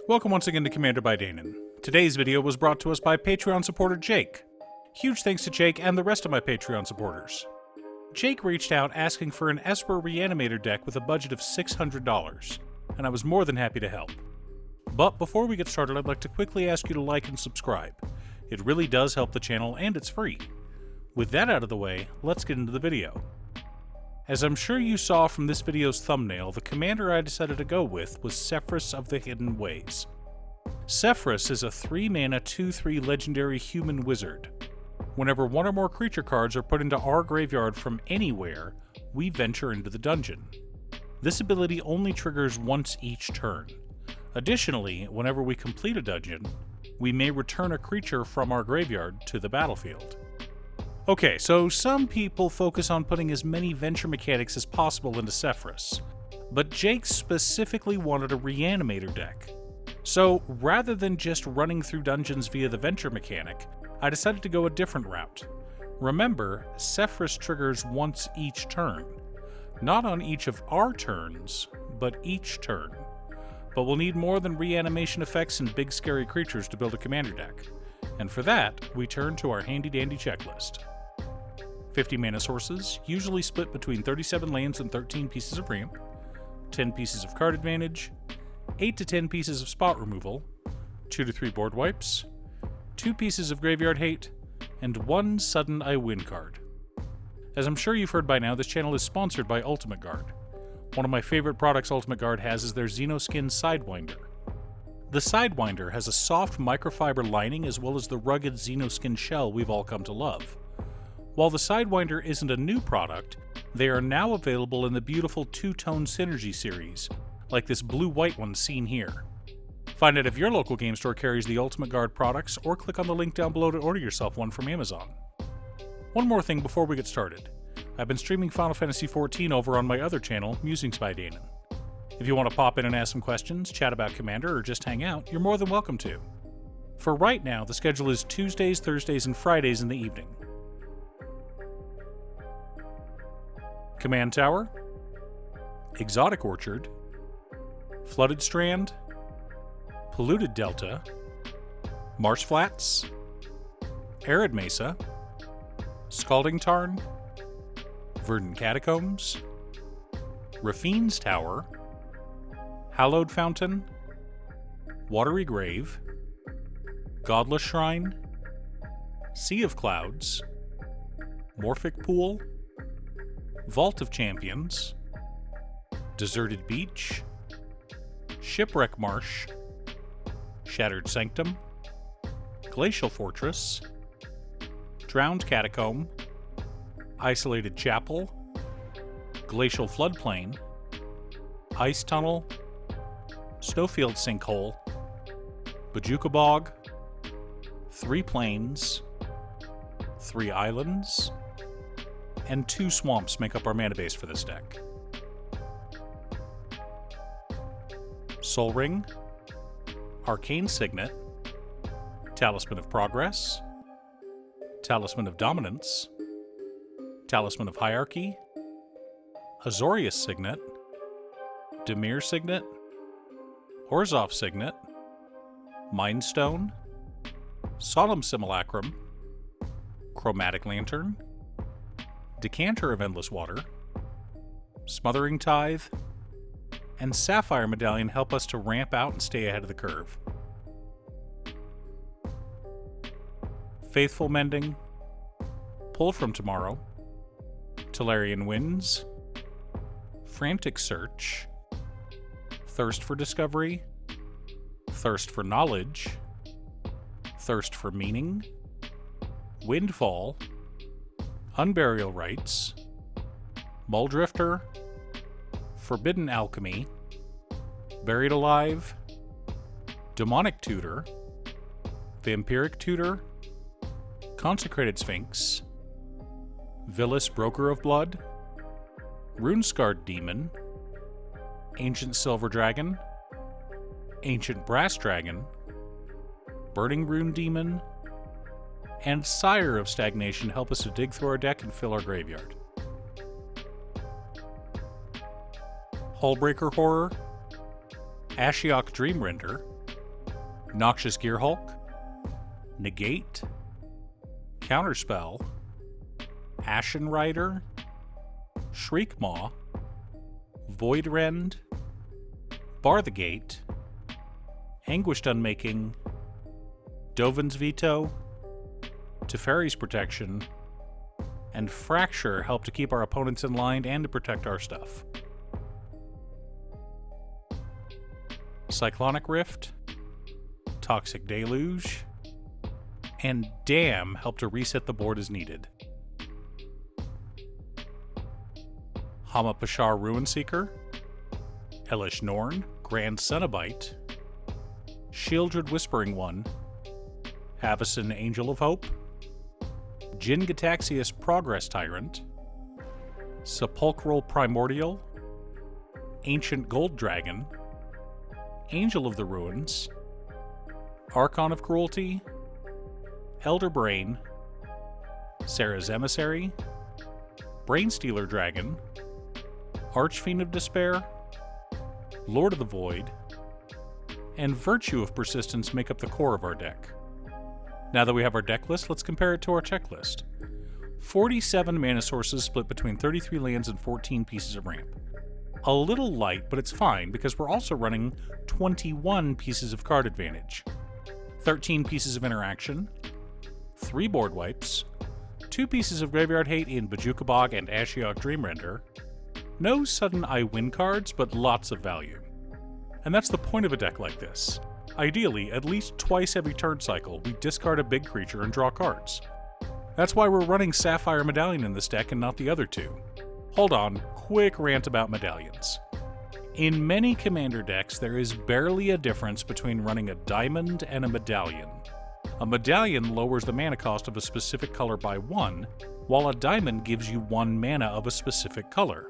Welcome once again to Commander by Danon. Today's video was brought to us by Patreon supporter Jake. Huge thanks to Jake and the rest of my Patreon supporters. Jake reached out asking for an Esper Reanimator deck with a budget of $600, and I was more than happy to help. But before we get started, I'd like to quickly ask you to like and subscribe. It really does help the channel, and it's free. With that out of the way, let's get into the video. As I'm sure you saw from this video's thumbnail, the commander I decided to go with was Sefris of the Hidden Ways. Sefris is a 3-mana 2/3 legendary human wizard. Whenever one or more creature cards are put into our graveyard from anywhere, we venture into the dungeon. This ability only triggers once each turn. Additionally, whenever we complete a dungeon, we may return a creature from our graveyard to the battlefield. Okay, so some people focus on putting as many venture mechanics as possible into Sefris, but Jake specifically wanted a Reanimator deck. So rather than just running through dungeons via the venture mechanic, I decided to go a different route. Remember, Sefris triggers once each turn. Not on each of our turns, but each turn. But we'll need more than reanimation effects and big scary creatures to build a commander deck. And for that, we turn to our handy-dandy checklist. 50 mana sources, usually split between 37 lands and 13 pieces of ramp, 10 pieces of card advantage, 8 to 10 pieces of spot removal, 2 to 3 board wipes, 2 pieces of graveyard hate, and 1 sudden I win card. As I'm sure you've heard by now, this channel is sponsored by Ultimate Guard. One of my favorite products Ultimate Guard has is their Xenoskin Sidewinder. The Sidewinder has a soft microfiber lining as well as the rugged Xenoskin shell we've all come to love. While the Sidewinder isn't a new product, they are now available in the beautiful two-tone Synergy series, like this blue-white one seen here. Find out if your local game store carries the Ultimate Guard products, or click on the link down below to order yourself one from Amazon. One more thing before we get started. I've been streaming Final Fantasy XIV over on my other channel, Musings by Danon. If you want to pop in and ask some questions, chat about Commander, or just hang out, you're more than welcome to. For right now, the schedule is Tuesdays, Thursdays, and Fridays in the evening. Command Tower, Exotic Orchard, Flooded Strand, Polluted Delta, Marsh Flats, Arid Mesa, Scalding Tarn, Verdant Catacombs, Rafine's Tower, Hallowed Fountain, Watery Grave, Godless Shrine, Sea of Clouds, Morphic Pool, Vault of Champions, Deserted Beach, Shipwreck Marsh, Shattered Sanctum, Glacial Fortress, Drowned Catacomb, Isolated Chapel, Glacial Floodplain, Ice Tunnel, Snowfield Sinkhole, Bajuka Bog, 3 Plains, 3 Islands, and 2 swamps make up our mana base for this deck. Sol Ring, Arcane Signet, Talisman of Progress, Talisman of Dominance, Talisman of Hierarchy, Azorius Signet, Dimir Signet, Orzhov Signet, Mindstone, Solemn Simulacrum, Chromatic Lantern, Decanter of Endless Water, Smothering Tithe, and Sapphire Medallion help us to ramp out and stay ahead of the curve. Faithful Mending, Pull from Tomorrow, Tolarian Winds, Frantic Search, Thirst for Discovery, Thirst for Knowledge, Thirst for Meaning, Windfall, Unburial Rites, Muldrifter, Forbidden Alchemy, Buried Alive, Demonic Tutor, Vampiric Tutor, Consecrated Sphinx, Vilis Broker of Blood, Runescarred Demon, Ancient Silver Dragon, Ancient Brass Dragon, Burning Rune Demon, and Sire of Stagnation help us to dig through our deck and fill our graveyard. Hullbreaker Horror, Ashiok Dreamrender, Noxious Gearhulk, Negate, Counterspell, Ashen Rider, Shriekmaw, Voidrend, Bar the Gate, Anguished Unmaking, Dovin's Veto, Teferi's Protection, and Fracture help to keep our opponents in line and to protect our stuff. Cyclonic Rift, Toxic Deluge, and Damn help to reset the board as needed. Hamapashar Ruinseeker, Hellish Norn, Grand Cenobite, Shieldred Whispering One, Avacyn Angel of Hope, Jin Gataxius Progress Tyrant, Sepulchral Primordial, Ancient Gold Dragon, Angel of the Ruins, Archon of Cruelty, Elder Brain, Sarah's Emissary, Brainstealer Dragon, Archfiend of Despair, Lord of the Void, and Virtue of Persistence make up the core of our deck. Now that we have our deck list, let's compare it to our checklist. 47 mana sources split between 33 lands and 14 pieces of ramp. A little light, but it's fine because we're also running 21 pieces of card advantage, 13 pieces of interaction, 3 board wipes, 2 pieces of graveyard hate in Bojuka Bog and Ashiok Dreamrender, no sudden I win cards, but lots of value. And that's the point of a deck like this. Ideally, at least twice every turn cycle, we discard a big creature and draw cards. That's why we're running Sapphire Medallion in this deck and not the other two. Hold on, quick rant about medallions. In many commander decks, there is barely a difference between running a diamond and a medallion. A medallion lowers the mana cost of a specific color by 1, while a diamond gives you 1 mana of a specific color.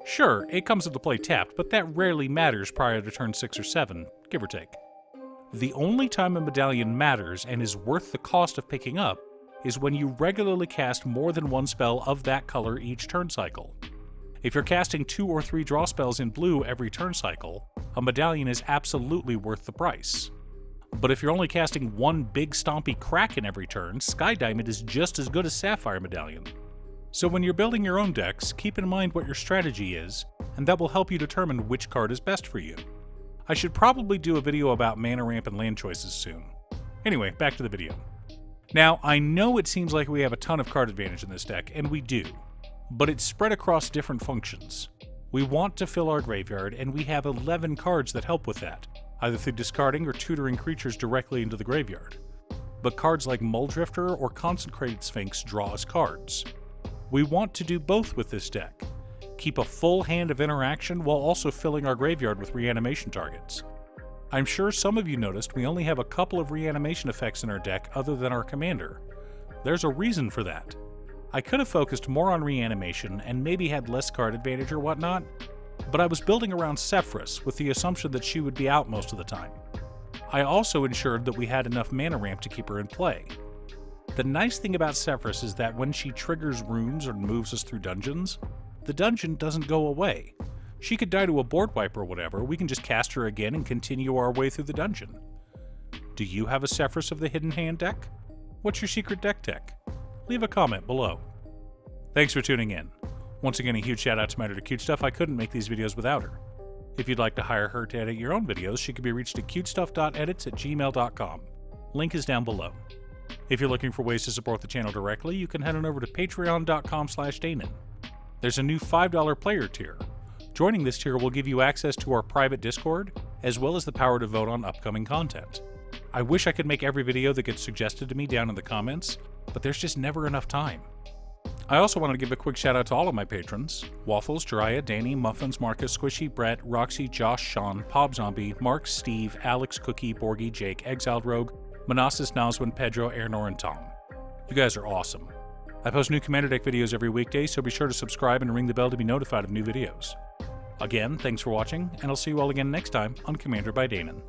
Sure, it comes into play tapped, but that rarely matters prior to turn 6 or 7, give or take. The only time a medallion matters and is worth the cost of picking up is when you regularly cast more than 1 spell of that color each turn cycle. If you're casting 2 or 3 draw spells in blue every turn cycle, a medallion is absolutely worth the price. But if you're only casting 1 big stompy Kraken every turn, Sky Diamond is just as good as Sapphire Medallion. So when you're building your own decks, keep in mind what your strategy is, and that will help you determine which card is best for you. I should probably do a video about mana ramp and land choices soon. Anyway, back to the video. Now, I know it seems like we have a ton of card advantage in this deck, and we do, but it's spread across different functions. We want to fill our graveyard, and we have 11 cards that help with that, either through discarding or tutoring creatures directly into the graveyard. But cards like Mulldrifter or Consecrated Sphinx draw us cards. We want to do both with this deck. Keep a full hand of interaction while also filling our graveyard with reanimation targets. I'm sure some of you noticed we only have a couple of reanimation effects in our deck other than our commander. There's a reason for that. I could have focused more on reanimation and maybe had less card advantage or whatnot, but I was building around Sefris with the assumption that she would be out most of the time. I also ensured that we had enough mana ramp to keep her in play. The nice thing about Sefris is that when she triggers rooms or moves us through dungeons, the dungeon doesn't go away. She could die to a board wipe or whatever, we can just cast her again and continue our way through the dungeon. Do you have a Sefris of the Hidden Hand deck? What's your secret deck tech? Leave a comment below. Thanks for tuning in. Once again, a huge shout out to my editor Cutestuff. I couldn't make these videos without her. If you'd like to hire her to edit your own videos, she can be reached at cutestuff.edits@gmail.com. Link is down below. If you're looking for ways to support the channel directly, you can head on over to patreon.com/Danon. There's a new $5 player tier. Joining this tier will give you access to our private Discord, as well as the power to vote on upcoming content. I wish I could make every video that gets suggested to me down in the comments, but there's just never enough time. I also want to give a quick shout out to all of my patrons: Waffles, Jiraiya, Danny, Muffins, Marcus, Squishy, Brett, Roxy, Josh, Sean, Pob Zombie, Mark, Steve, Alex, Cookie, Borgie, Jake, Exiled Rogue, Manassas, Nazwin, Pedro, Airnor, and Tom. You guys are awesome. I post new Commander Deck videos every weekday, so be sure to subscribe and ring the bell to be notified of new videos. Again, thanks for watching, and I'll see you all again next time on Commander by Danon.